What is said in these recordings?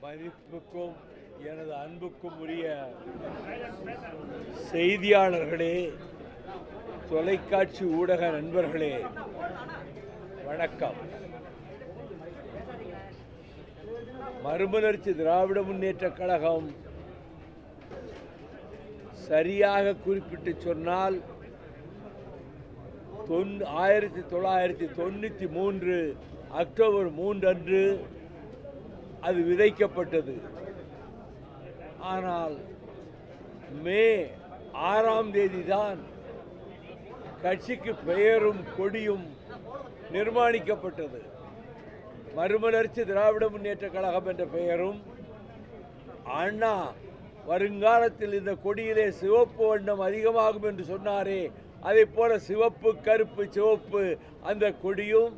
மதிப்புக்கும் எனது அன்புக்கும் உரிய செய்தியாளர்களே, தொலைக்காட்சி ஊடக நண்பர்களே, வணக்கம். மறுமலர்ச்சி திராவிட முன்னேற்றக் கழகம் சரியாக குறிப்பிட்டு சொன்னால் 1993 அக்டோபர் 3 அன்று அது விதைக்கப்பட்டது. ஆனால் மே 6ஆம் தேதி தான் கட்சிக்கு பெயரும் கொடியும் நிர்மாணிக்கப்பட்டது. மறுமலர்ச்சி திராவிட முன்னேற்ற கழகம் என்ற பெயரும், அண்ணா வருங்காலத்தில் இந்த கொடியிலே சிவப்பு வண்ணம் அதிகமாகும் என்று சொன்னாரே, அதை போல சிவப்பு, கருப்பு, சிவப்பு அந்த கொடியும்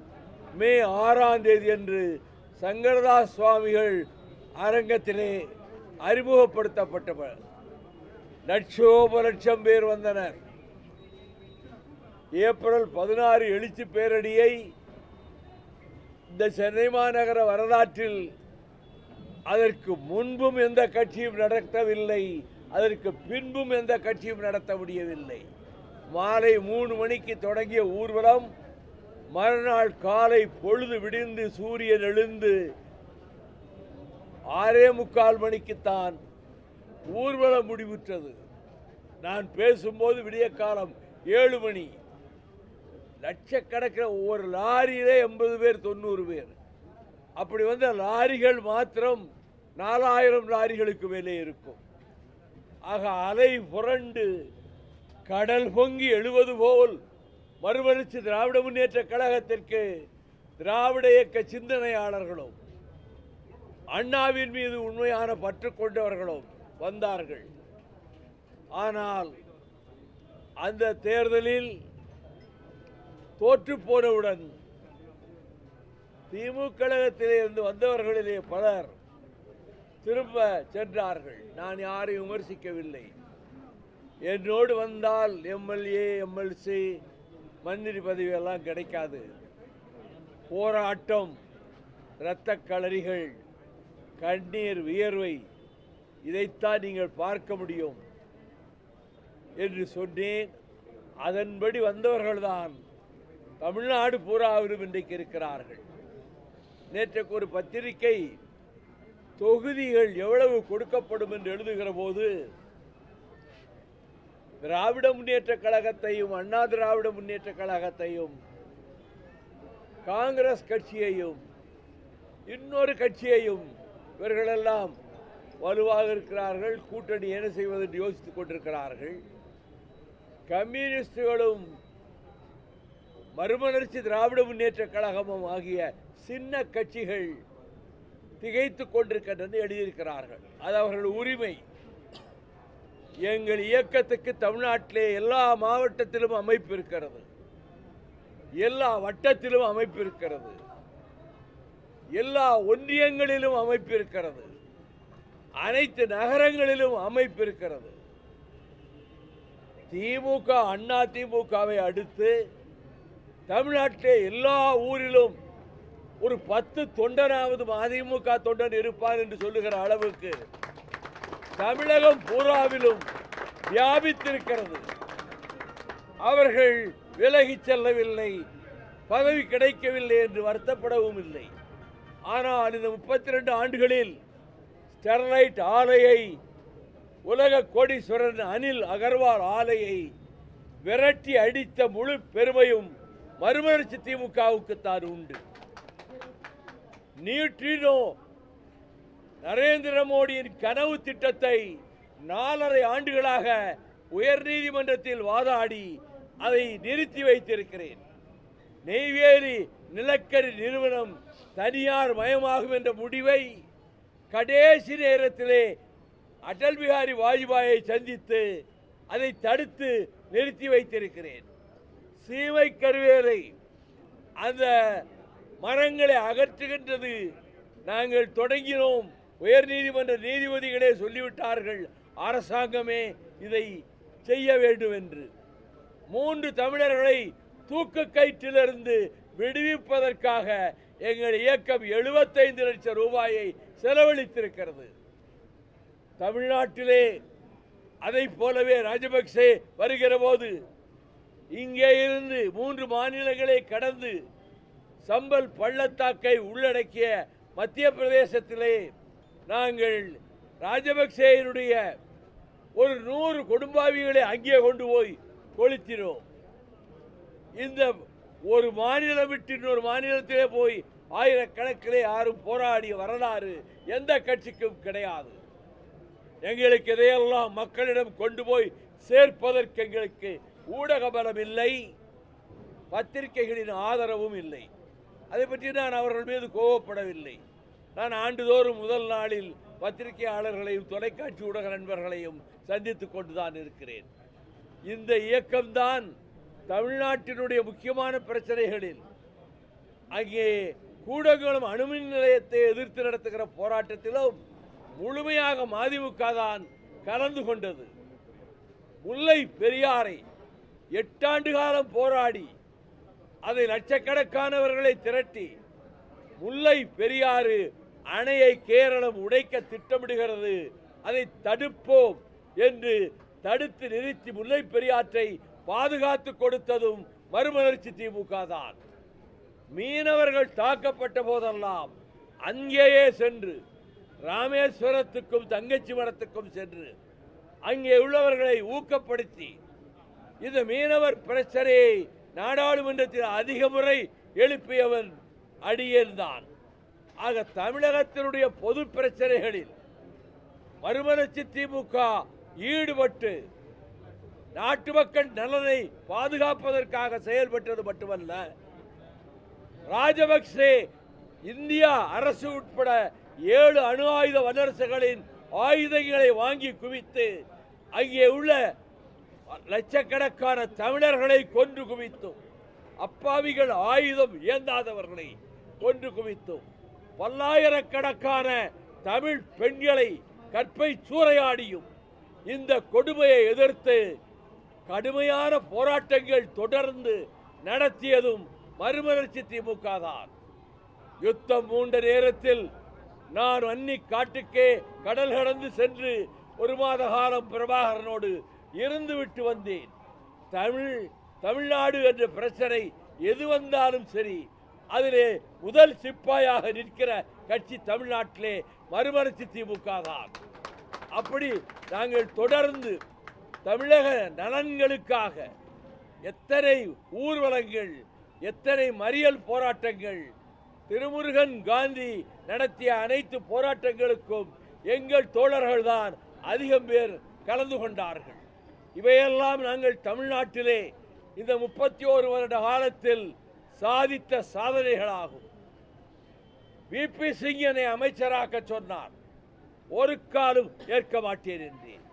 மே 6ஆம் தேதி அன்று சங்கரதாஸ் சுவாமிகள் அரங்கத்திலே அறிமுகப்படுத்தப்பட்டவர். லட்சோபலட்சம் பேர் வந்தனர். ஏப்ரல் 16 எழுச்சி பேரணியை இந்த சென்னை மாநகர வரலாற்றில் அதற்கு முன்பும் எந்த கட்சியும் நடத்தவில்லை, அதற்கு பின்பும் எந்த கட்சியும் நடத்த முடியவில்லை. மாலை 3 மணிக்கு தொடங்கிய ஊர்வலம் மறுநாள் காலை பொழுது விடிந்து சூரியன் எழுந்து 6:45 மணிக்குத்தான் ஊர்வலம் முடிவுற்றது. நான் பேசும்போது விடிய காலம் 7 மணி. லட்சக்கணக்கில் ஒவ்வொரு லாரியிலே 80 பேர் 90 பேர். அப்படி வந்த லாரிகள் மாத்திரம் 4000 லாரிகளுக்கு மேலே இருக்கும். ஆக அலை புரண்டு கடல் பொங்கி எழுவது போல் மறுமலர்ச்சி திராவிட முன்னேற்ற கழகத்திற்கு திராவிட இயக்க சிந்தனையாளர்களும் அண்ணாவின் மீது உண்மையான பற்று கொண்டவர்களும் வந்தார்கள். ஆனால் அந்த தேர்தலில் தோற்று போனவுடன் திமுக கழகத்திலே இருந்து வந்தவர்களிலே பலர் திரும்ப சென்றார்கள். நான் யாரையும் விமர்சிக்கவில்லை. என்னோடு வந்தால் எம்எல்ஏ, எம்எல்சி, மந்திரி பதவி எல்லாம் கிடைக்காது. போராட்டம், இரத்த களரிகள், கண்ணீர், வியர்வை, இதைத்தான் நீங்கள் பார்க்க முடியும் என்று சொன்னேன். அதன்படி வந்தவர்கள்தான் தமிழ்நாடு பூராவிலும் இன்றைக்கு இருக்கிறார்கள். நேற்றைக்கு ஒரு பத்திரிகை தொகுதிகள் எவ்வளவு கொடுக்கப்படும் என்று எழுதுகிற போது திராவிட முன்னேற்ற கழகத்தையும், அண்ணா திராவிட முன்னேற்ற கழகத்தையும், காங்கிரஸ் கட்சியையும், இன்னொரு கட்சியையும், இவர்களெல்லாம் வலுவாக இருக்கிறார்கள், கூட்டணி என்ன செய்வது என்று யோசித்துக் கொண்டிருக்கிறார்கள். கம்யூனிஸ்டுகளும் மறுமலர்ச்சி திராவிட முன்னேற்ற கழகமும் ஆகிய சின்ன கட்சிகள் திகைத்துக் கொண்டிருக்கின்றன எழுதியிருக்கிறார்கள். அது அவர்கள் உரிமை. எங்கள் இயக்கத்துக்கு தமிழ்நாட்டிலே எல்லா மாவட்டத்திலும் அமைப்பு இருக்கிறது, எல்லா வட்டத்திலும் அமைப்பு இருக்கிறது, எல்லா ஒன்றியங்களிலும் அமைப்பு இருக்கிறது, அனைத்து நகரங்களிலும் அமைப்பு இருக்கிறது. திமுக, அண்ணா திமுகவை அடுத்து தமிழ்நாட்டிலே எல்லா ஊரிலும் ஒரு 10 தொண்டனாவது அதிமுக தொண்டன் இருப்பார் என்று சொல்லுகிற அளவுக்கு தமிழகம் பூராவிலும் வியாபித்திருக்கிறது. அவர்கள் விலகிச் செல்லவில்லை, பதவி கிடைக்கவில்லை என்று வருத்தப்படவும் இல்லை. ஆனால் இந்த 32 ஆண்டுகளில் ஸ்டெர்லைட் ஆலையை, உலக கோடீஸ்வரன் அனில் அகர்வால் ஆலையை விரட்டி அடித்த முழு பெருமையும் மறுமலர்ச்சி திமுகவுக்குத்தான் உண்டு. நியூட்ரினோ நரேந்திர மோடியின் கனவு திட்டத்தை 4.5 ஆண்டுகளாக உயர்நீதிமன்றத்தில் வாதாடி அதை நிறுத்தி வைத்திருக்கிறேன். நெய்வேலி நிலக்கரி நிறுவனம் தனியார் மயமாகும் என்ற முடிவை கடைசி நேரத்திலே அடல் பிஹாரி வாஜ்பாயை சந்தித்து அதை தடுத்து நிறுத்தி வைத்திருக்கிறேன். சீமை கருவேலை அந்த மரங்களை அகற்றுகின்றது நாங்கள் தொடங்கினோம். உயர்நீதிமன்ற நீதிபதிகளே சொல்லிவிட்டார்கள், அரசாங்கமே இதை செய்ய வேண்டும் என்று. 3 தமிழர்களை தூக்கு கயிற்றிலிருந்து விடுவிப்பதற்காக எங்கள் இயக்கம் 75 லட்சம் ரூபாயை செலவழித்திருக்கிறது. தமிழ்நாட்டிலே அதை போலவே ராஜபக்சே வருகிற போது இங்கே இருந்து 3 மாநிலங்களை கடந்து சம்பல் பள்ளத்தாக்கை உள்ளடக்கிய மத்திய பிரதேசத்திலே நாங்கள் ராஜபக்சேயினுடைய ஒரு 100 கொடும்பாவிகளை அங்கே கொண்டு போய் கொளுத்தினோம். இந்த ஒரு மாநிலம் விட்டு இன்னொரு மாநிலத்திலே போய் ஆயிரக்கணக்கிலே யாரும் போராடிய வரலாறு எந்த கட்சிக்கும் கிடையாது. எங்களுக்கு இதையெல்லாம் மக்களிடம் கொண்டு போய் சேர்ப்பதற்கு எங்களுக்கு ஊடக பலம் இல்லை, பத்திரிகைகளின் ஆதரவும் இல்லை. அதை பற்றி நான் அவர்கள் மீது கோபப்படவில்லை. நான் ஆண்டுதோறும் முதல் நாளில் பத்திரிகையாளர்களையும் தொலைக்காட்சி ஊடக நண்பர்களையும் சந்தித்துக் கொண்டுதான் இருக்கிறேன். இந்த இயக்கம்தான் தமிழ்நாட்டினுடைய முக்கியமான பிரச்சனைகளில் அங்கே கூடங்குளம் அணுமின் நிலையத்தை எதிர்த்து நடத்துகிற போராட்டத்திலும் முழுமையாக மதிமுக தான் கலந்து கொண்டது. முல்லை பெரியாரை 8 ஆண்டு காலம் போராடி அதை லட்சக்கணக்கானவர்களை திரட்டி முல்லை பெரியாறு அணையை கேரளம் உடைக்க திட்டமிடுகிறது, அதை தடுப்போம் என்று தடுத்து நிறுத்தி முல்லை பெரியாற்றை பாதுகாத்து கொடுத்ததும் மறுமலர்ச்சி திமுக தான். மீனவர்கள் தாக்கப்பட்ட போதெல்லாம் அங்கேயே சென்று ராமேஸ்வரத்துக்கும் தங்கச்சி மடத்துக்கும் சென்று அங்கே உள்ளவர்களை ஊக்கப்படுத்தி இந்த மீனவர் பிரச்சனையை நாடாளுமன்றத்தில் அதிக முறை எழுப்பியவன் அடியேன் தான். ஆக தமிழகத்தினுடைய பொது பிரச்சனைகளில் மறுமலர்ச்சி திமுக ஈடுபட்டு நாட்டு மக்கள் நலனை பாதுகாப்பதற்காக செயல்பட்டது மட்டுமல்ல, ராஜபக்சே இந்தியா அரசு உட்பட 7 அணு ஆயுத வல்லரசுகளின் ஆயுதங்களை வாங்கி குவித்து அங்கே உள்ள லட்சக்கணக்கான தமிழர்களை கொன்று குவித்தும், அப்பாவிகள் ஆயுதம் ஏந்தாதவர்களை கொன்று குவித்தும், பல்லாயிரக்கணக்கான தமிழ் பெண்களை கற்பை சூறையாடியும் இந்த கொடுமையை எதிர்த்து கடுமையான போராட்டங்கள் தொடர்ந்து நடத்தியதும் மறுமலர்ச்சி திமுக தான். யுத்தம் மூண்ட நேரத்தில் நான் அன்னி காட்டுக்கே கடல் கடந்து சென்று 1 மாத காலம் பிரபாகரனோடு இருந்துவிட்டு வந்தேன். தமிழ்நாடு என்ற பிரச்சனை எது வந்தாலும் சரி, அதிலே முதல் சிப்பாயாக நிற்கிற கட்சி தமிழ்நாட்டிலே மறுமலர்ச்சி திமுக தான். அப்படி நாங்கள் தொடர்ந்து தமிழக நலன்களுக்காக எத்தனை ஊர்வலங்கள், எத்தனை மறியல் போராட்டங்கள், திருமுருகன் காந்தி நடத்திய அனைத்து போராட்டங்களுக்கும் எங்கள் தோழர்கள் தான் அதிகம் பேர் கலந்து கொண்டார்கள். இவையெல்லாம் நாங்கள் தமிழ்நாட்டிலே இந்த 31 வருட காலத்தில் சாதித்த சாதனைகளாகும். விபி சிங் என்னை அமைச்சராக்க சொன்னார். ஒரு காலம் ஏற்க மாட்டேன் என்றேன்.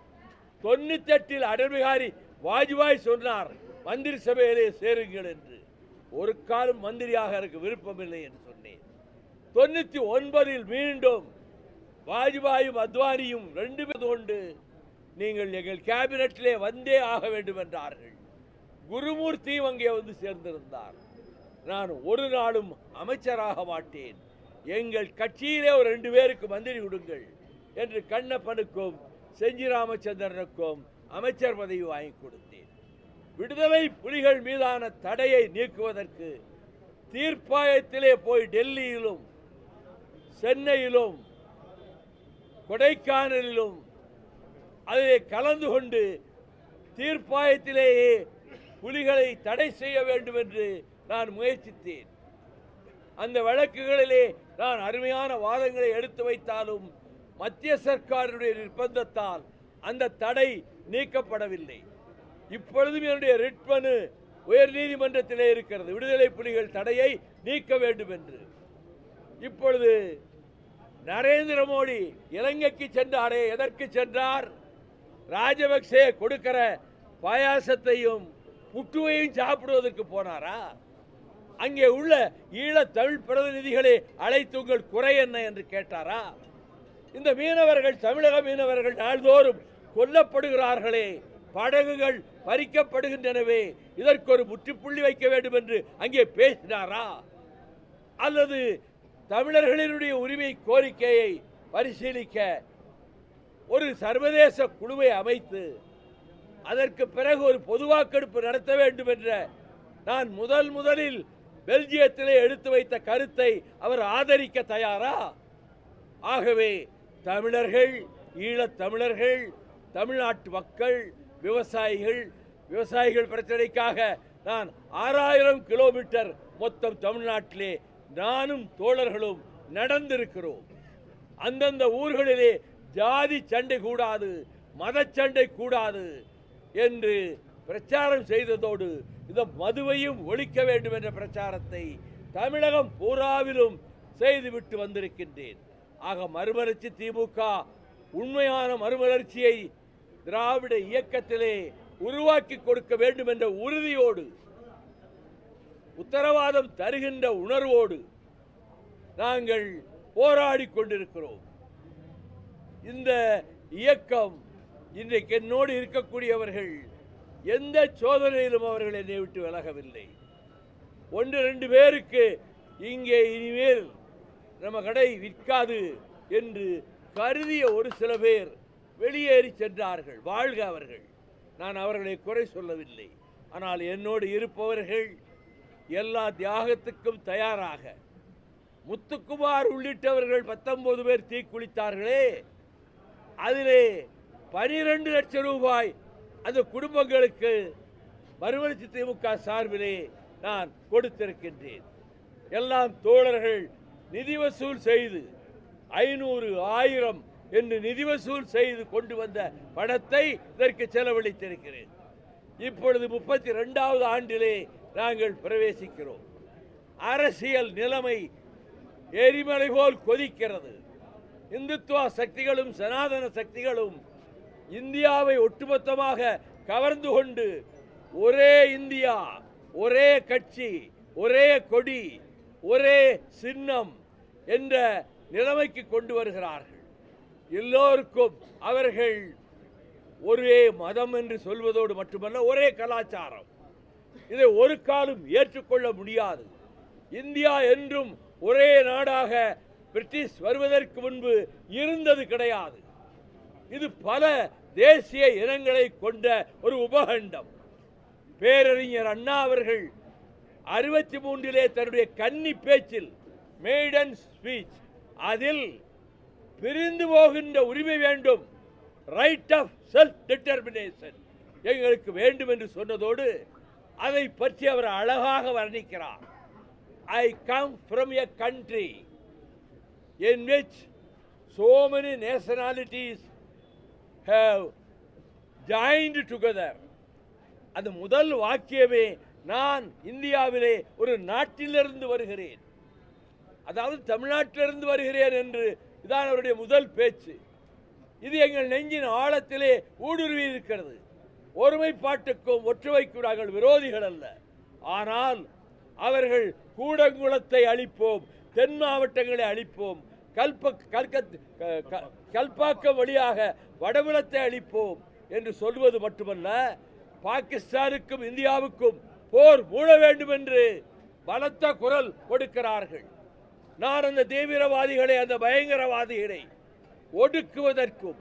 98 அடல் பிகாரி வாஜ்பாய் சொன்னார் மந்திரி சபையிலே சேருங்கள் என்று. ஒரு காலம் மந்திரியாக எனக்கு விருப்பமில்லை என்று சொன்னேன். 99 மீண்டும் வாஜ்பாயும் அத்வானியும் 2 பேர் கொண்டு நீங்கள் எங்கள் கேபினட்டிலே வந்தே ஆக வேண்டும் என்றார்கள். குருமூர்த்தியும் அங்கே வந்து சேர்ந்திருந்தார். நான் ஒரு நாளும் அமைச்சராக மாட்டேன், எங்கள் கட்சியிலே ஒரு 2 பேருக்கு மந்திரி விடுங்கள் என்று கண்ணப்பனுக்கும் செஞ்சி ராமச்சந்திரனுக்கும் அமைச்சர் பதவி வாங்கி கொடுத்தேன். விடுதலை புலிகள் மீதான தடையை நீக்குவதற்கு தீர்ப்பாயத்திலே போய் டெல்லியிலும் சென்னையிலும் கொடைக்கானலிலும் அதிலே கலந்து கொண்டு தீர்ப்பாயத்திலேயே புலிகளை தடை செய்ய வேண்டும் என்று நான் முயற்சித்தேன். அந்த வழக்குகளிலே நான் அருமையான வாதங்களை எடுத்து வைத்தாலும் மத்திய சர்க்காருடைய நிர்பந்தத்தால் அந்த தடை நீக்கப்படவில்லை. இப்பொழுதும் என்னுடைய ரிட் மனு உயர் நீதிமன்றத்திலே இருக்கிறது, விடுதலை புலிகள் தடையை நீக்க வேண்டும் என்று. இப்பொழுது நரேந்திர மோடி இலங்கைக்கு சென்றாரே, எதற்கு சென்றார்? ராஜபக்சே கொடுக்கிற பாயாசத்தையும் புட்டுவையும் சாப்பிடுவதற்கு போனாரா? அங்கே உள்ள ஈழத் தமிழ் பிரதிநிதிகளை அழைத்து உங்கள் குறை என்ன என்று கேட்டாரா? இந்த மீனவர்கள், தமிழக மீனவர்கள் நாள்தோறும் கொல்லப்படுகிறார்களே, படகுகள் பறிக்கப்படுகின்றனவே, இதற்கு ஒரு முற்றுப்புள்ளி வைக்க வேண்டும் என்று அங்கே பேசினாரா? அல்லது தமிழர்களினுடைய உரிமை கோரிக்கையை பரிசீலிக்க ஒரு சர்வதேச குழுவை அமைத்து அதற்கு பிறகு ஒரு பொது வாக்கெடுப்பு நடத்த வேண்டும் என்ற நான் முதலில் பெல்ஜியத்திலே எடுத்து வைத்த கருத்தை அவர் ஆதரிக்க தயாரா? ஆகவே தமிழர்கள், ஈழத் தமிழர்கள், தமிழ்நாட்டு மக்கள், விவசாயிகள் பிரச்சனைக்காக நான் 6000 கிலோமீட்டர் மொத்தம் தமிழ்நாட்டிலே நானும் தோழர்களும் நடந்திருக்கிறோம். அந்தந்த ஊர்களிலே ஜாதி சண்டை கூடாது, மதச்சண்டை கூடாது என்று பிரச்சாரம் செய்ததோடு இந்த மதுவையும் ஒழிக்க வேண்டும் என்ற பிரச்சாரத்தை தமிழகம் பூராவிலும் செய்துவிட்டு வந்திருக்கின்றேன். ஆக மறுமலர்ச்சி திமுக உண்மையான மறுமலர்ச்சியை திராவிட இயக்கத்திலே உருவாக்கி கொடுக்க வேண்டும் என்ற உறுதியோடு, உத்தரவாதம் தருகின்ற உணர்வோடு நாங்கள் போராடி கொண்டிருக்கிறோம். இந்த இயக்கம் இன்றைக்கு என்னோடு இருக்கக்கூடியவர்கள் எந்த சோதனையிலும் அவர்கள் என்னை விட்டு விலகவில்லை. 1-2 பேருக்கு இங்கே இனிமேல் நம்ம கடை விற்காது என்று கருதிய ஒரு சில பேர் வெளியேறி சென்றார்கள். வாழ்க அவர்கள். நான் அவர்களை குறை சொல்லவில்லை. ஆனால் என்னோடு இருப்பவர்கள் எல்லா தியாகத்துக்கும் தயாராக, முத்துக்குமார் உள்ளிட்டவர்கள் 19 பேர் தீக்குளித்தார்களே, அதிலே 12 லட்சம் ரூபாய் அந்த குடும்பங்களுக்கு மறுமலர்ச்சி திமுக சார்பிலே நான் கொடுத்திருக்கின்றேன். எல்லாம் தோழர்கள் நிதி வசூல் செய்து 500, 1000 என்று நிதி வசூல் செய்து கொண்டு வந்த பணத்தை இதற்கு செலவழித்திருக்கிறேன். இப்பொழுது 32வது ஆண்டிலே நாங்கள் பிரவேசிக்கிறோம். அரசியல் நிலைமை எரிமலை போல் கொதிக்கிறது. இந்துத்துவ சக்திகளும் சனாதன சக்திகளும் இந்தியாவை ஒட்டுமொத்தமாக கவர்ந்து கொண்டு ஒரே இந்தியா, ஒரே கட்சி, ஒரே கொடி, ஒரே சின்னம் என்ற நிலைமைக்கு கொண்டு வருகிறார்கள். எல்லோருக்கும் அவர்கள் ஒரே மதம் என்று சொல்வதோடு மட்டுமல்ல, ஒரே கலாச்சாரம். இதை ஒரு காலம் ஏற்றுக்கொள்ள முடியாது. இந்தியா என்றும் ஒரே நாடாக பிரிட்டிஷ் வருவதற்கு முன்பு இருந்தது கிடையாது. இது பல தேசிய இனங்களை கொண்ட ஒரு உபகண்டம். பேரறிஞர் அண்ணா அவர்கள் 63 தன்னுடைய கன்னி பேச்சில், மேடன் ஸ்பீச், அதில் பிரிந்து போகின்ற உரிமை வேண்டும், ரைட் ஆஃப் செல்ஃப் டிட்டர்மினேஷன் எங்களுக்கு வேண்டும் என்று சொன்னதோடு அதை பற்றி அவர் அழகாக வர்ணிக்கிறார். I come from a country in which so many nationalities have joined together. அந்த முதல் வாக்கியமே நான் இந்தியாவிலே ஒரு நாட்டிலிருந்து வருகிறேன், அதாவது தமிழ்நாட்டிலிருந்து வருகிறேன் என்று இதான் அவருடைய முதல் பேச்சு. இது எங்கள் நெஞ்சின் ஆழத்திலே ஊடுருவி இருக்கிறது. ஒருமைப்பாட்டுக்கும் ஒற்றுமைக்கும் நாங்கள் விரோதிகள் அல்ல. ஆனால் அவர்கள் கூடங்குளத்தை அழிப்போம், தென் மாவட்டங்களை அழிப்போம், கல்பாக்கம் வழியாக வடபுலத்தை அழிப்போம் என்று சொல்வது மட்டுமல்ல, பாகிஸ்தானுக்கும் இந்தியாவுக்கும் போர் மூட வேண்டும் என்று பலத்த குரல் கொடுக்கிறார்கள். நான் அந்த தீவிரவாதிகளை, அந்த பயங்கரவாதிகளை ஒடுக்குவதற்கும்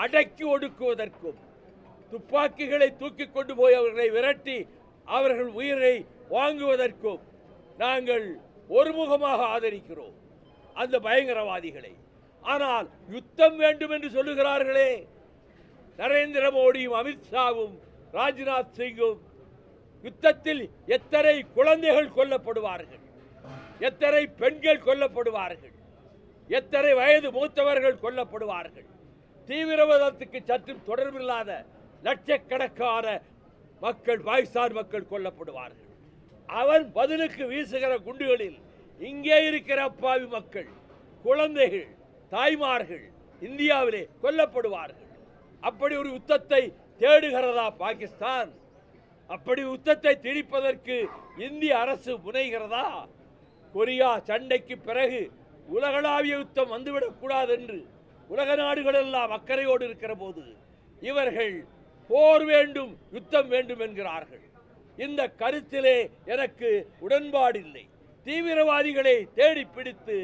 அடக்கி ஒடுக்குவதற்கும் துப்பாக்கிகளை தூக்கி கொண்டு போய் அவர்களை விரட்டி அவர்கள் உயிரை வாங்குவதற்கும் நாங்கள் ஒருமுகமாக ஆதரிக்கிறோம் அந்த பயங்கரவாதிகளை. ஆனால் யுத்தம் வேண்டும் என்று சொல்லுகிறார்களே, நரேந்திர மோடியும் அமித்ஷாவும் ராஜ்நாத் சிங்கும், யுத்தத்தில் எத்தனை குழந்தைகள் கொல்லப்படுவார்கள், எத்தனை பெண்கள் கொல்லப்படுவார்கள், எத்தனை வயது மூத்தவர்கள் கொல்லப்படுவார்கள், தீவிரவாதத்துக்கு சற்றும் தொடர்பில்லாத லட்சக்கணக்கான மக்கள், பாகிஸ்தான் மக்கள் கொல்லப்படுவார்கள். அவன் பதிலுக்கு வீசுகிற குண்டுகளில் இங்கே இருக்கிற அப்பாவி மக்கள், குழந்தைகள், தாய்மார்கள் இந்தியாவிலே கொல்லப்படுவார்கள். அப்படி ஒரு யுத்தத்தை தேடுகிறதா பாகிஸ்தான்? அப்படி யுத்தத்தை திணிப்பதற்கு இந்திய அரசு முனைகிறதா? கொரியா சண்டைக்கு பிறகு உலகளாவிய யுத்தம் வந்துவிடக்கூடாது என்று உலக நாடுகள் எல்லாம் அக்கறையோடு இருக்கிற போது இவர்கள் போர் வேண்டும், யுத்தம் வேண்டும் என்கிறார்கள். இந்த கருத்திலே எனக்கு உடன்பாடில்லை. தீவிரவாதிகளை தேடி பிடித்து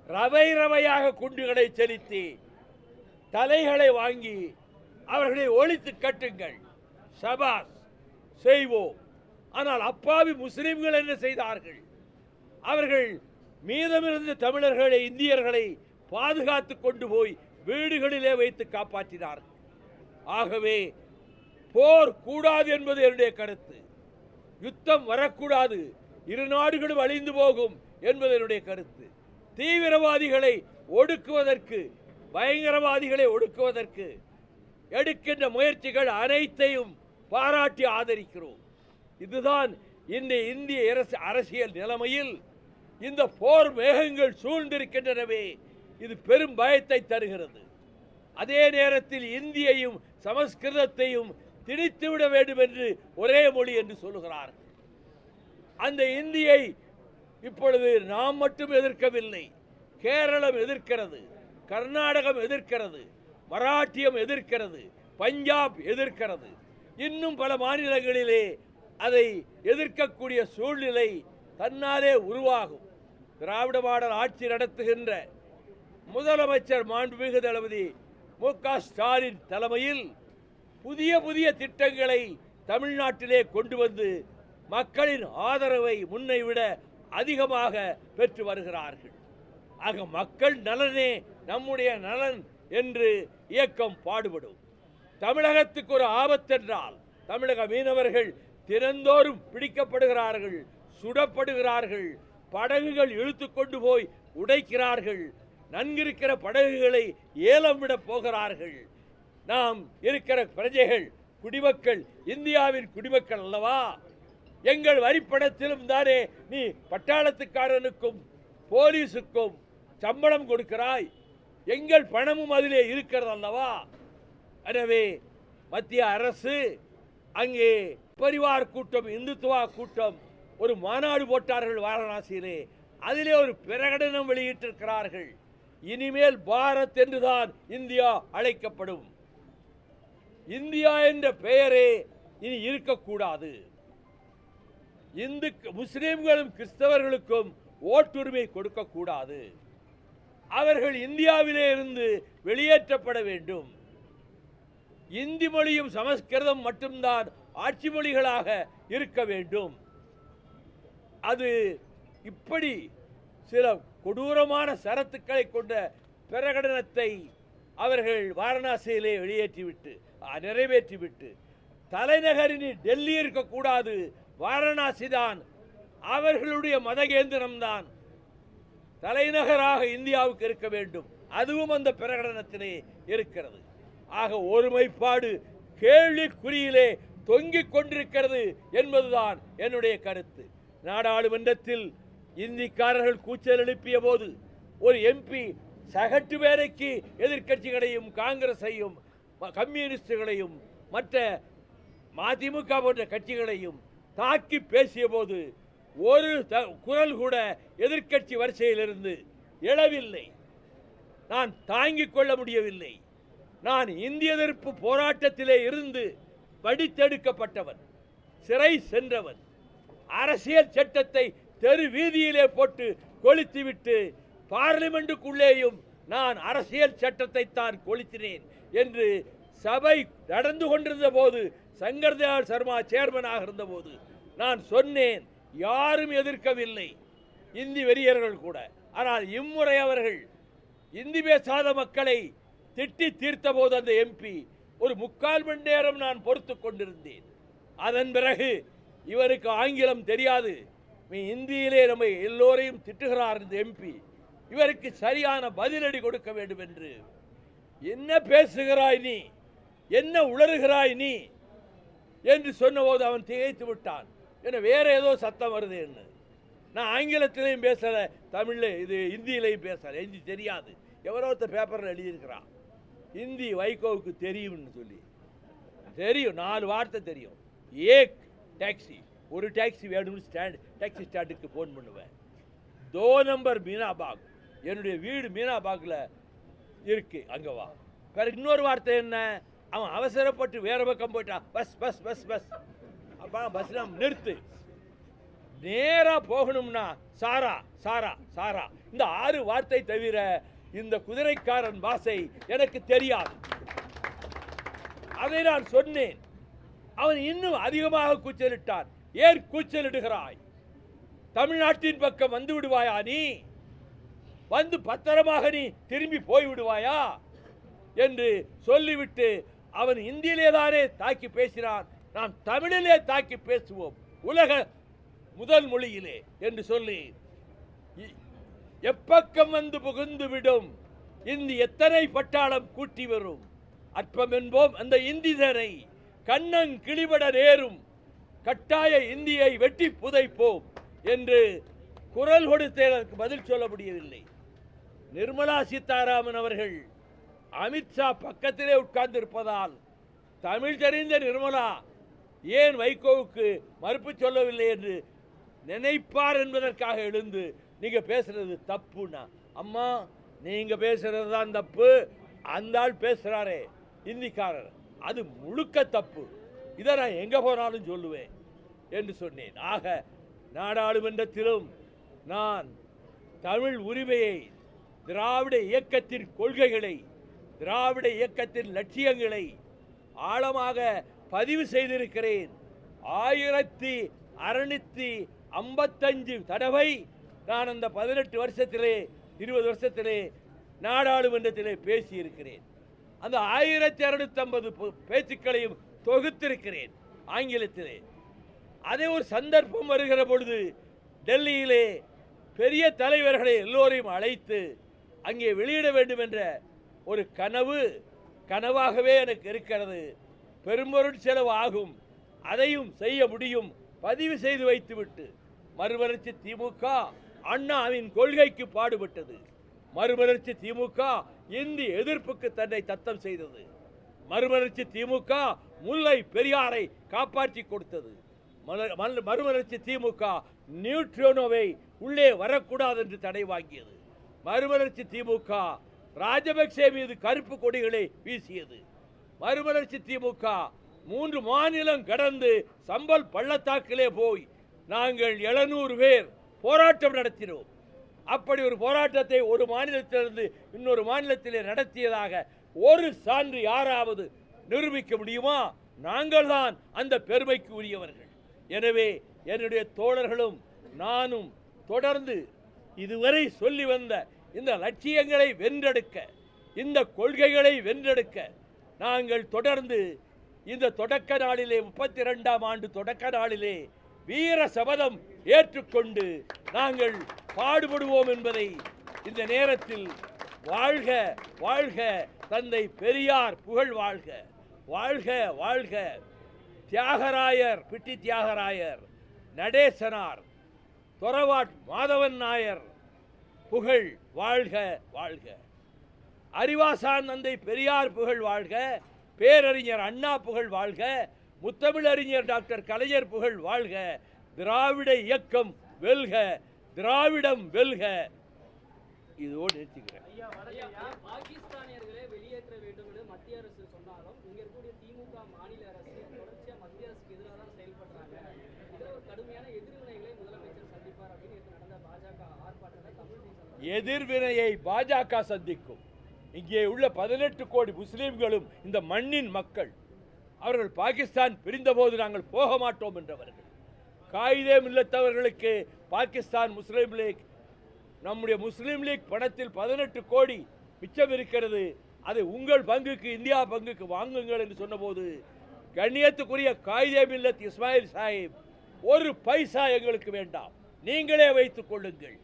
ரவை ரவையாக குண்டுகளை செலுத்தி தலைகளை வாங்கி அவர்களை ஒழித்து கட்டுங்கள். சபாஸ், செய்வோம். ஆனால் அப்பாவி முஸ்லிம்கள் என்ன செய்தார்கள்? அவர்கள் மீதமிருந்த தமிழர்களை, இந்தியர்களை பாதுகாத்து கொண்டு போய் வீடுகளிலே வைத்து காப்பாற்றினார்கள். ஆகவே போர் கூடாது என்பது என்னுடைய கருத்து. யுத்தம் வரக்கூடாது, இரு நாடுகளும் அழிந்து போகும் என்பது என்னுடைய கருத்து. தீவிரவாதிகளை ஒடுக்குவதற்கு, பயங்கரவாதிகளை ஒடுக்குவதற்கு எடுக்கின்ற முயற்சிகள் அனைத்தையும் பாராட்டி ஆதரிக்கிறோம். இதுதான் இந்திய அரசியல் நிலைமையில் இந்த போர் மேகங்கள் சூழ்ந்திருக்கின்றனவே, இது பெரும் பயத்தை தருகிறது. அதே நேரத்தில் இந்தியையும் சமஸ்கிருதத்தையும் திணித்துவிட வேண்டும் என்று ஒரே மொழி என்று சொல்லுகிறார்கள். அந்த இந்தியை இப்பொழுது நாம் மட்டும் எதிர்க்கவில்லை, கேரளம் எதிர்க்கிறது, கர்நாடகம் எதிர்க்கிறது, மராட்டியம் எதிர்க்கிறது, பஞ்சாப் எதிர்க்கிறது. இன்னும் பல மாநிலங்களிலே அதை எதிர்க்கக்கூடிய சூழ்நிலை தன்னாலே உருவாகும். திராவிட மாடல் ஆட்சி நடத்துகின்ற முதலமைச்சர் மாண்புமிகு தளபதி மு.க. ஸ்டாலின் தலைமையில் புதிய புதிய திட்டங்களை தமிழ்நாட்டிலே கொண்டு வந்து மக்களின் ஆதரவை முன்னை விட அதிகமாக பெற்று வருகிறார்கள். ஆக மக்கள் நலனே நம்முடைய நலன் என்று இயக்கம் பாடுபடும். தமிழகத்துக்கு ஒரு ஆபத்தென்றால் தமிழக மீனவர்கள் தினந்தோறும் பிடிக்கப்படுகிறார்கள், சுடப்படுகிறார்கள், படகுகள் இழுத்து கொண்டு போய் உடைக்கிறார்கள், நன்கிருக்கிற படகுகளை ஏலம் விட போகிறார்கள். நாம் இருக்கிற பிரஜைகள், குடிமக்கள் இந்தியாவின் குடிமக்கள் அல்லவா? எங்கள் வரிப்படத்திலும் தானே நீ பட்டாளத்துக்காரனுக்கும் போலீஸுக்கும் சம்பளம் கொடுக்கிறாய், எங்கள் பணமும் அதிலே இருக்கிறது அல்லவா? எனவே மத்திய அரசு அங்கே பரிவார் கூட்டம், இந்துத்துவா கூட்டம் ஒரு மாநாடு போட்டார்கள் வாரணாசியிலே. அதிலே ஒரு பிரகடனம் வெளியிட்டிருக்கிறார்கள். இனிமேல் பாரத் என்றுதான் இந்தியா அழைக்கப்படும். இந்தியா என்ற பெயரே இனி இருக்கக்கூடாது. முஸ்லிம்களும் கிறிஸ்தவர்களுக்கும் ஓட்டுரிமை கொடுக்கக்கூடாது. அவர்கள் இந்தியாவிலே இருந்து வெளியேற்றப்பட வேண்டும். இந்தி மொழியும் சமஸ்கிருதம் மட்டும்தான் ஆட்சி மொழிகளாக இருக்க வேண்டும். அது இப்படி சில கொடூரமான சரத்துக்களை கொண்ட பிரகடனத்தை அவர்கள் வாரணாசியிலே நிறைவேற்றிவிட்டு தலைநகரின் டெல்லி இருக்கக்கூடாது, வாரணாசி தான் அவர்களுடைய மதகேந்திரம்தான் தலைநகராக இந்தியாவுக்கு இருக்க வேண்டும். அதுவும் அந்த பிரகடனத்திலே இருக்கிறது. ஆக ஒருமைப்பாடு கேள்விக்குறியிலே தொங்கிக் கொண்டிருக்கிறது என்பதுதான் என்னுடைய கருத்து. நாடாளுமன்றத்தில் இந்திக்காரர்கள் கூச்சல் எழுப்பிய போது ஒரு எம்பி சகட்டு வேலைக்கு எதிர்க்கட்சிகளையும் காங்கிரஸையும் கம்யூனிஸ்டுகளையும் மற்ற மதிமுக போன்ற கட்சிகளையும் தாக்கி பேசிய போது ஒரு குரல் கூட எதிர்க்கட்சி வரிசையிலிருந்து எழவில்லை. நான் தாங்கிக் கொள்ள முடியவில்லை. நான் இந்திய எதிர்ப்பு போராட்டத்திலே இருந்து படித்தெடுக்கப்பட்டவன், சிறை சென்றவன், அரசியல் சட்டத்தை தெரு வீதியிலே போட்டு கொளுத்திவிட்டு பார்லிமெண்ட்டுக்குள்ளேயும் நான் அரசியல் சட்டத்தை தான் கொளுத்தினேன் என்று சபை நடந்து கொண்டிருந்த போது, சங்கர் தயாள் சர்மா சேர்மனாக இருந்த போது நான் சொன்னேன். யாரும் எதிர்க்கவில்லை, இந்தி வெறியர்கள் கூட. ஆனால் இம்முறை அவர்கள் இந்தி பேசாத மக்களை திட்டி தீர்த்த போது அந்த எம்பி ஒரு 3/4 மணி நேரம் நான் பொறுத்து கொண்டிருந்தேன். அதன் பிறகு இவருக்கு ஆங்கிலம் தெரியாது, இந்தியிலே நம்ம எல்லோரையும் திட்டுகிறார் இந்த எம்பி, இவருக்கு சரியான பதிலடி கொடுக்க வேண்டும் என்று. என்ன பேசுகிறாய் நீ, என்ன உளறுகிறாய் நீ என்று சொன்னபோது அவன் திகைத்து விட்டான். என்ன வேற ஏதோ சத்தம் வருது என்ன. நான் ஆங்கிலத்திலையும் பேசலை, தமிழில் இது ஹிந்தியிலையும் பேசலை, ஹிந்தி தெரியாது. எவரோ ஒருத்தர் பேப்பரில் எழுதியிருக்கிறான் ஹிந்தி வைகோவுக்கு தெரியும்னு சொல்லி. தெரியும், 4 வார்த்தை தெரியும். ஏக் டாக்ஸி, ஒரு டாக்ஸி வேணும்னு டாக்ஸி ஸ்டாண்டுக்கு ஃபோன் பண்ணுவேன். 2 நம்பர் மீனாபாக், என்னுடைய வீடு மீனாபாக்கில் இருக்கு, அங்கே வா. வேற இன்னொரு வார்த்தை என்ன, அவன் அவசரப்பட்டு வேற பக்கம் போயிட்டான், பஸ் பஸ் பஸ் பஸ். அப்போ பஸ்லாம் நிறுத்து, நேரா போகணும்னா சாரா சாரா சாரா இந்த 6 வார்த்தை தவிர இந்த குதிரைக்காரன் பாஷை எனக்கு தெரியாது. அதை நான் சொன்னேன். அவன் இன்னும் அதிகமாக கூச்சலிட்டான். ஏன் கூச்சலிடுகிறாய்? தமிழ்நாட்டின் பக்கம் வந்து விடுவாயா? நீ வந்து பத்திரமாக நீ திரும்பி போய் விடுவாயா என்று சொல்லிவிட்டு அவன் இந்தியிலே தானே தாக்கி பேசினான். நாம் தமிழிலே தாக்கி பேசுவோம், உலக முதல் மொழியிலே என்று சொல்லி எப்பக்கம் வந்து புகுந்து விடும் இந்தி எத்தனை பட்டாளம் கூட்டி வரும் அற்பம் என்போம் அந்த இந்திதனை கண்ணங் கிளிபட நேரும் கட்டாய இந்தியை வெட்டி புதைப்போம் என்று குரல் கொடுத்தேன். அதற்கு பதில் சொல்ல முடியவில்லை. நிர்மலா சீதாராமன் அவர்கள் அமித்ஷா பக்கத்திலே உட்கார்ந்து இருப்பதால் தமிழ் தெரிந்த நிர்மலா ஏன் வைகோவுக்கு மறுப்பு சொல்லவில்லை என்று நினைப்பார் என்பதற்காக எழுந்து நீங்க பேசுறது தப்புனா, அம்மா நீங்க பேசுறது தான் தப்பு, அந்த ஆள் பேசுறாரே இந்திக்காரர் அது முழுக்க தப்பு, இதை நான் எங்க போனாலும் சொல்லுவேன் என்று சொன்னேன். ஆக நாடாளுமன்றத்திலும் நான் தமிழ் உரிமையை, திராவிட இயக்கத்தின் கொள்கைகளை, திராவிட இயக்கத்தின் லட்சியங்களை ஆழமாக பதிவு செய்திருக்கிறேன். 1655 தடவை நான் அந்த 18 வருஷத்திலே 20 வருஷத்திலே நாடாளுமன்றத்திலே பேசியிருக்கிறேன். அந்த 1250 பேச்சுக்களையும் தொகுத்திருக்கிறேன் ஆங்கிலத்திலே. அதே ஒரு சந்தர்ப்பம் வருகிற பொழுது டெல்லியிலே பெரிய தலைவர்களை எல்லோரையும் அழைத்து அங்கே வெளியிட வேண்டும் என்ற ஒரு கனவாகவே எனக்கு இருக்கிறது. பெரும்பொருள் செலவு ஆகும், அதையும் செய்ய முடியும். பதிவு செய்து வைத்துவிட்டு மறுமலர்ச்சி திமுக அண்ணாவின் கொள்கைக்கு பாடுபட்டது. மறுமலர்ச்சி திமுக இந்தி எதிர்ப்புக்கு தன்னை தத்தம் செய்தது. மறுமலர்ச்சி திமுக முல்லை பெரியாரை காப்பாற்றி கொடுத்தது. மறுமலர்ச்சி திமுக நியூட்ரினோவை உள்ளே வரக்கூடாது என்று தடை வாங்கியது. மறுமலர்ச்சி திமுக ராஜபக்சே மீது கருப்பு கொடிகளை வீசியது. மறுமலர்ச்சி திமுக 3 மாநிலம் கடந்து சம்பல் பள்ளத்தாக்கிலே போய் நாங்கள் 700 பேர் போராட்டம் நடத்தினோம். அப்படி ஒரு போராட்டத்தை ஒரு மாநிலத்திலிருந்து இன்னொரு மாநிலத்திலே நடத்தியதாக ஒரு சான்று யாராவது நிரூபிக்க முடியுமா? நாங்கள் தான் அந்த பெருமைக்கு உரியவர்கள். எனவே என்னுடைய தோழர்களும் நானும் தொடர்ந்து இதுவரை சொல்லி வந்த இந்த லட்சியங்களை வென்றெடுக்க, இந்த கொள்கைகளை வென்றெடுக்க நாங்கள் தொடர்ந்து இந்த தொடக்க நாளிலே 32ஆம் ஆண்டு தொடக்க நாளிலே வீர சபதம் ஏற்றுக்கொண்டு நாங்கள் பாடுபடுவோம் என்பதை இந்த நேரத்தில் வாழ்க வாழ்க தந்தை பெரியார் புகழ் வாழ்க, வாழ்க வாழ்க தியாகராயர், பிட்டி தியாகராயர், நடேசனார், தொரவாட் மாதவன் நாயர் புகழ் வாழ்க வாழ்க, அறிவாசான் தந்தை பெரியார் புகழ் வாழ்க, பேரறிஞர் அண்ணா புகழ் வாழ்க, முத்தமிழறிஞர் டாக்டர் கலைஞர் புகழ் வாழ்க, திராவிட இயக்கம் வெல்க, திராவிடம் வெல்க. இதோடு நிறுத்திக்கிறேன். பாகிஸ்தானியர்களை வெளியேற்ற வேண்டும் என்று மத்திய அரசு சொன்னாலும் இங்க இருக்கக்கூடிய திமுக மாநில அரசு தொடர்ச்சியா மத்திய அரசுக்கு எதிராக தான் செயல்படுறாங்க. இதுல ஒரு கடுமையான எதிர்வினைகளை முதலமைச்சர் சந்திப்பார் அப்படின்னு நடந்த பாஜக ஆர்ப்பாட்டத்தில் தமிழ் எதிர்வினையை பாஜக சந்திக்கும். இங்கே உள்ள 18 கோடி முஸ்லீம்களும் இந்த மண்ணின் மக்கள். அவர்கள் பாகிஸ்தான் பிரிந்தபோது நாங்கள் போக மாட்டோம் என்றவர்கள். காயிதே மில்லத்தவர்களுக்கு பாகிஸ்தான் முஸ்லீம் லீக், நம்முடைய முஸ்லீம் லீக் பணத்தில் 18 கோடி மிச்சம் இருக்கிறது, அது உங்கள் பங்குக்கு, இந்தியா பங்குக்கு வாங்குங்கள் என்று சொன்னபோது கண்ணியத்துக்குரிய காயிதே மில்லத் இஸ்மாயில் சாஹிப் ஒரு பைசா எங்களுக்கு வேண்டாம், நீங்களே வைத்துக் கொள்ளுங்கள்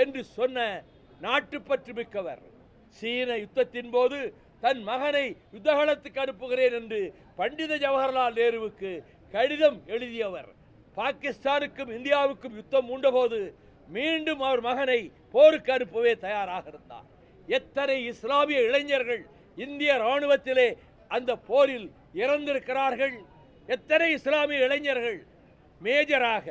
என்று சொன்ன நாட்டுப்பற்று மிக்கவர். சீன யுத்தத்தின் போது தன் மகனை யுத்தகலத்துக்கு அனுப்புகிறேன் என்று பண்டித ஜவஹர்லால் நேருவுக்கு கடிதம் எழுதியவர். பாகிஸ்தானுக்கும் இந்தியாவுக்கும் யுத்தம் மூண்டபோது மீண்டும் அவர் மகனை போருக்கு அனுப்பவே தயாராக இருந்தார். எத்தனை இஸ்லாமிய இளைஞர்கள் இந்திய இராணுவத்திலே அந்த போரில் இறந்திருக்கிறார்கள். எத்தனை இஸ்லாமிய இளைஞர்கள் மேஜராக,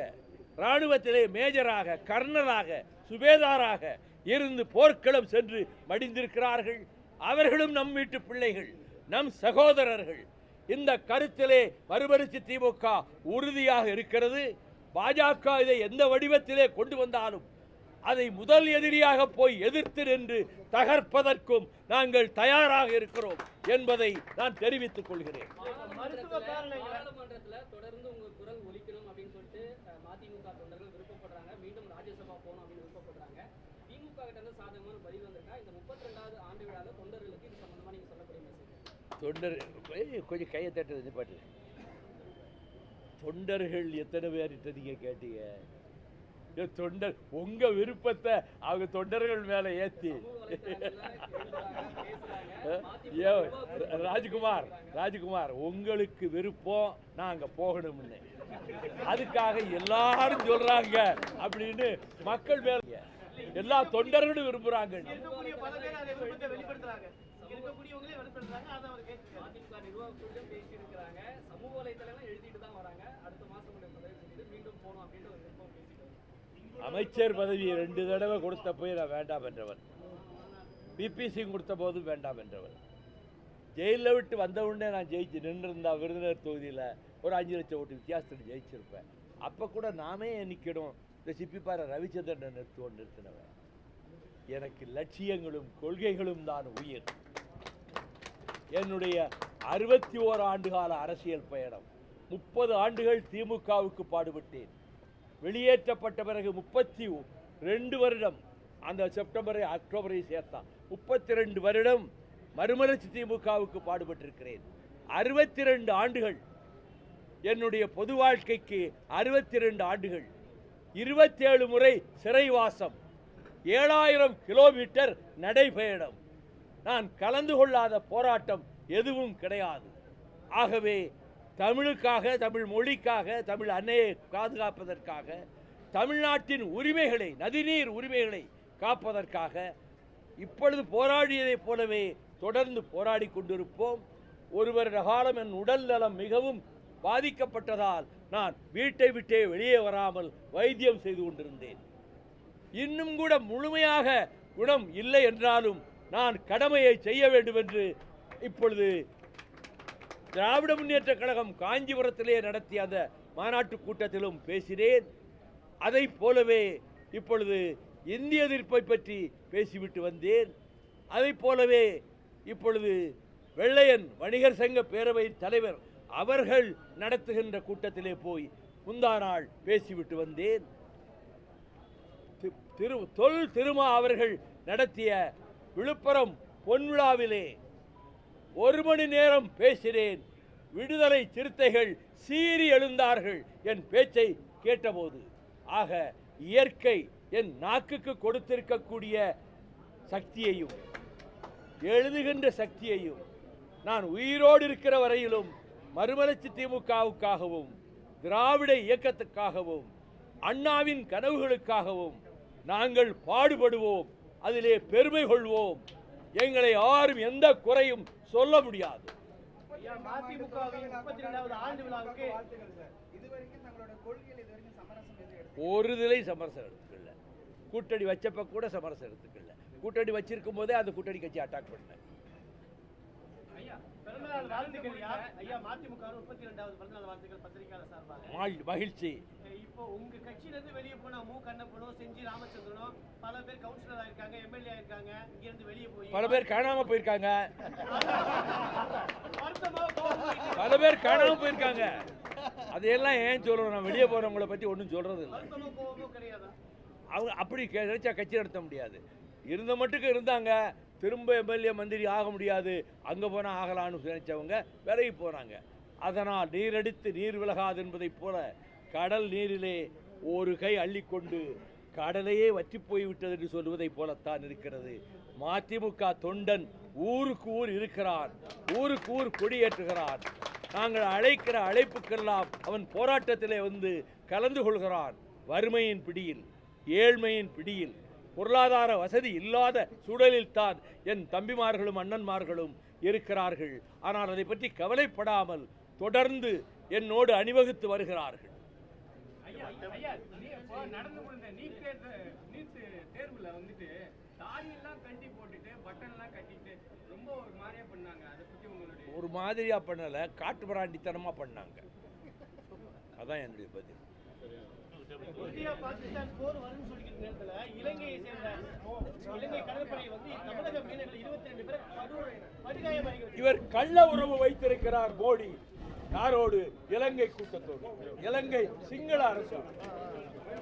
இராணுவத்திலே மேஜராக, கர்னலாக, சுபேதாராக இருந்து போர்க்களம் சென்று மடிந்திருக்கிறார்கள். அவர்களும் நம் வீட்டு பிள்ளைகள், நம் சகோதரர்கள். இந்த கருத்திலே மறுமலர்ச்சி திமுக உறுதியாக இருக்கிறது. பாஜக இதை எந்த வடிவத்திலே கொண்டு வந்தாலும் அதை முதல் எதிரியாக போய் எதிர்த்து நின்று தகர்ப்பதற்கும் நாங்கள் தயாராக இருக்கிறோம் என்பதை நான் தெரிவித்துக் கொள்கிறேன். பாராளுமன்றத்துல தொடர்ந்து உங்க குரல் ஒலிக்கணும் அப்படின்னு சொல்லிட்டு மதிமுக தொண்டர்கள் விருப்பப்படுறாங்க. மீண்டும் ராஜ்யசபா போகணும் அப்படின்னு விருப்பப்படுறாங்க. திமுக கிட்ட இருந்து சாதகமான பதில் வந்திருக்கா? இந்த 32வது ஆண்டு விழாவில் தொண்டர்களுக்கு இது சம்பந்தமா நீங்க சொல்லக்கூடிய மெசேஜ்? தொண்டர் கொஞ்சம் கையை தட்டுறது பாட்டு. தொண்டர்கள் எத்தனை பேர்கிட்ட நீங்க கேட்டீங்க? தொண்டர் உங்க விருப்பத்தை அவங்க தொண்டர்கள் மேல ஏத்தி ராஜ்குமார் உங்களுக்கு விருப்பம் நாங்க போகணும்னு அதுக்காக எல்லாரும் சொல்றாங்க அப்படின்னு மக்கள் மேல எல்லா தொண்டர்களும் விரும்புறாங்க. சமூக வலைத்தளம் எழுதிட்டு தான் வராங்க. அடுத்த மாசம் மீண்டும் போகணும் அப்படின்னு அமைச்சர் பதவி 2 தடவை கொடுத்த போய் நான் வேண்டாம் என்றவன். பிபிசி கொடுத்த போதும் வேண்டாம் என்றவன். ஜெயிலில் விட்டு வந்த உடனே நான் ஜெயிச்சு நின்றுருந்தா விருதுநகர் தொகுதியில் ஒரு 5 லட்சம் ஓட்டு வித்தியாசத்தில் ஜெயிச்சிருப்பேன். அப்போ கூட நாமே நிற்கணும். இந்த சிப்பிப்பாறை ரவிச்சந்திரன் நிறுத்தினவன். எனக்கு லட்சியங்களும் கொள்கைகளும் தான் உயிர். என்னுடைய 61 ஆண்டுகால அரசியல் பயணம், 30 ஆண்டுகள் திமுகவுக்கு பாடுபட்டேன். வெளியேற்றப்பட்ட பிறகு 32 வருடம், அந்த செப்டம்பரை அக்டோபரை சேர்த்தா 32 வருடம் மறுமலர்ச்சி திமுகவுக்கு பாடுபட்டிருக்கிறேன். 62 ஆண்டுகள் என்னுடைய பொது வாழ்க்கைக்கு 62 ஆண்டுகள், 27 முறை சிறைவாசம், 7000 கிலோமீட்டர் நடைபயணம். நான் கலந்து கொள்ளாத போராட்டம் எதுவும் கிடையாது. ஆகவே தமிழுக்காக, தமிழ் மொழிக்காக, தமிழ் அன்னையை பாதுகாப்பதற்காக, தமிழ்நாட்டின் உரிமைகளை, நதிநீர் உரிமைகளை காப்பதற்காக இப்பொழுது போராடியதைப் போலவே தொடர்ந்து போராடி கொண்டிருப்போம். ஒரு வருட காலம் என் உடல் நலம் மிகவும் பாதிக்கப்பட்டதால் நான் வீட்டை விட்டே வெளியே வராமல் வைத்தியம் செய்து கொண்டிருந்தேன். இன்னும் கூட முழுமையாக குணம் இல்லை என்றாலும் நான் கடமையை செய்ய வேண்டும் என்று இப்பொழுது திராவிட முன்னேற்ற கழகம் காஞ்சிபுரத்திலே நடத்திய அந்த மாநாட்டு கூட்டத்திலும் பேசினேன். அதை போலவே இப்பொழுது இந்திய எதிர்ப்பை பற்றி பேசிவிட்டு வந்தேன். அதை போலவே இப்பொழுது வெள்ளையன் வணிகர் சங்க பேரவை தலைவர் அவர்கள் நடத்துகின்ற கூட்டத்திலே போய் முந்தா நாள் பேசிவிட்டு வந்தேன். தொல் திருமா அவர்கள் நடத்திய விழுப்புரம் பொன்விழாவிலே 1 மணி நேரம் பேசினேன். விடுதலை சிறுத்தைகள் சீறி எழுந்தார்கள் என் பேச்சை கேட்டபோது. ஆக இயற்கை என் நாக்குக்கு கொடுத்திருக்கக்கூடிய சக்தியையும் எழுதுகின்ற சக்தியையும் நான் உயிரோடு இருக்கிற வரையிலும் மறுமலர்ச்சி திமுகவுக்காகவும் திராவிட இயக்கத்துக்காகவும் அண்ணாவின் கனவுகளுக்காகவும் நாங்கள் பாடுபடுவோம். அதிலே பெருமை கொள்வோம். எங்களை யாரும் எந்த குறையும் சொல்ல முடியாது. ஒரு திலை சமரசம் எடுத்துக்கல. கூட்டணி வச்சப்ப கூட சமரசம் எடுத்துக்கல. கூட்டணி வச்சிருக்கும் போதே அந்த கூட்டணி கட்சி அட்டாக் பண்ண. மகிழ்ச்சி. இப்போ உங்க கட்சியில இருந்து வெளியே போன மு கண்ணப்பனும் செஞ்சி ராமச்சந்திரனும் பல பேர் கவுன்சிலர் ஆயிருக்காங்க, எம்எல்ஏ ஆயிருக்காங்க. இங்க இருந்து வெளியே போய் பல பேர் காணாம போயிருக்காங்க. பல பேர் காணாம போயிருக்காங்க. அதையெல்லாம் ஏன் சொல்றோம்? நான் வெளியே போறவங்களை பத்தி ஒன்றும் சொல்றது இல்லை. அவங்க அப்படி நினைச்சா கட்சி நடத்த முடியாது. இருந்த மட்டுக்கு இருந்தாங்க. திரும்ப எம்எல்ஏ மந்திரி ஆக முடியாது, அங்கே போனால் ஆகலான்னு நினைச்சவங்க விலகி போனாங்க. அதனால் நீரடித்து நீர் விலகாது என்பதைப் போல கடல் நீரிலே ஒரு கை அள்ளிக்கொண்டு கடலையே வற்றி போய்விட்டது என்று சொல்வதைப் போலத்தான் இருக்கிறது. மதிமுக தொண்டன் ஊருக்கு ஊர் இருக்கிறான், ஊருக்கு ஊர் கொடியேற்றுகிறான். நாங்கள் அழைக்கிற அழைப்புக்கெல்லாம் அவன் போராட்டத்திலே வந்து கலந்து கொள்கிறான். வறுமையின் பிடியில், ஏழ்மையின் பிடியில், பொருளாதார வசதி இல்லாத சூழலில் தான் என் தம்பிமார்களும் அண்ணன்மார்களும் இருக்கிறார்கள். ஆனால் அதை பற்றி கவலைப்படாமல் தொடர்ந்து என்னோடு அணிவகுத்து வருகிறார்கள். நடந்து முடிந்த நீட் தேர்வுல வந்துட்டு தாடியெல்லாம் கட்டி போட்டுட்டு பட்டன்லாம் கட்டிட்டு ரொம்ப ஒரு மாதிரியா பண்ணாங்க. அதை பத்தி உங்களுடைய ஒரு மாதிரியா பண்ணல, காட்டு மிராண்டித்தனமா பண்ணாங்க. அதான் என்னுடைய பதில். இந்தியா பாகிஸ்தான் போர் வரும்னு சொல்லிக்கிற நேரத்துல இலங்கை கடற்படை வந்து தமிழக மீனவர்கள் 22 பேர் படுகாயமாகி இவர் கள்ள உறவு வைத்திருக்கிறார் மோடி. யாரோடு? இலங்கை கூட்டத்தோடு, இலங்கை சிங்கள அரசு.